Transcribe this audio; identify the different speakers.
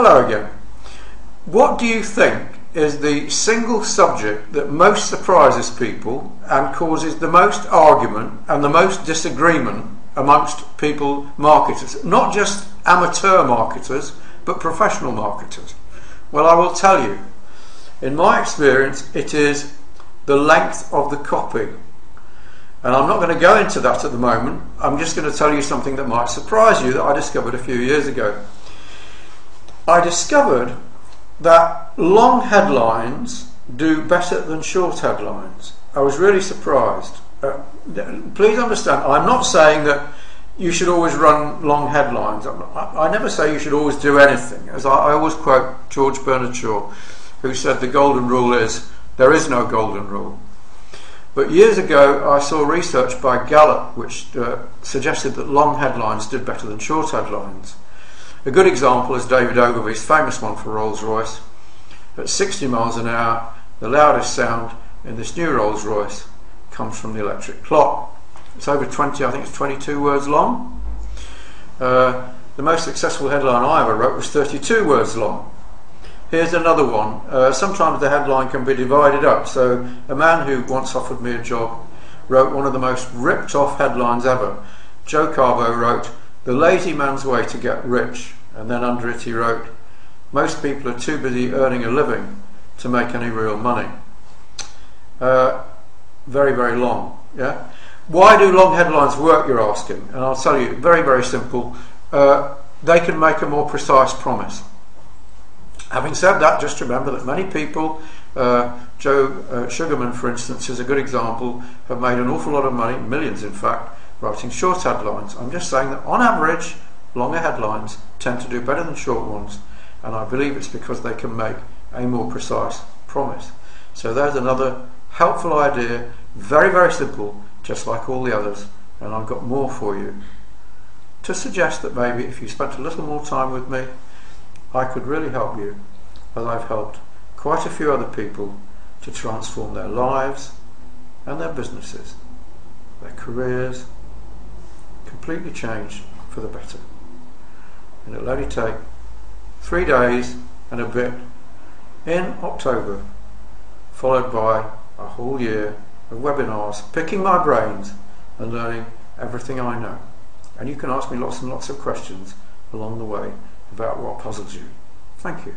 Speaker 1: Hello again. What do you think is the single subject that most surprises people and causes the most argument and the most disagreement amongst people, marketers? Not just amateur marketers, but professional marketers. Well, I will tell you, in my experience, it is the length of the copy. And I'm not going to go into that at the moment. I'm just going to tell you something that might surprise you that I discovered a few years ago. I discovered that long headlines do better than short headlines. I was really surprised. Please understand, I'm not saying that you should always run long headlines. I never say you should always do anything. As I always quote George Bernard Shaw, who said the golden rule is, there is no golden rule. But years ago I saw research by Gallup which suggested that long headlines did better than short headlines. A good example is David Ogilvy's famous one for Rolls-Royce. At 60 miles an hour, the loudest sound in this new Rolls-Royce comes from the electric clock. It's over 20, I think it's 22 words long. The most successful headline I ever wrote was 32 words long. Here's another one. Sometimes the headline can be divided up. So a man who once offered me a job wrote one of the most ripped off headlines ever. Joe Carbo wrote, "The lazy man's way to get rich," and then under it he wrote, "Most people are too busy earning a living to make any real money." Very, very long. Yeah. Why do long headlines work, you're asking? And I'll tell you, very, very simple. They can make a more precise promise. Having said that, just remember that many people, Joe Sugarman for instance is a good example, have made an awful lot of money, millions in fact, writing short headlines. I'm just saying that on average, longer headlines tend to do better than short ones, and I believe it's because they can make a more precise promise. So there's another helpful idea, very, very simple, just like all the others, and I've got more for you to suggest that maybe if you spent a little more time with me, I could really help you, as I've helped quite a few other people to transform their lives and their businesses, their careers, completely change for the better. And it'll only take 3 days and a bit in October, followed by a whole year of webinars, picking my brains and learning everything I know. And you can ask me lots and lots of questions along the way about what puzzles you. Thank you.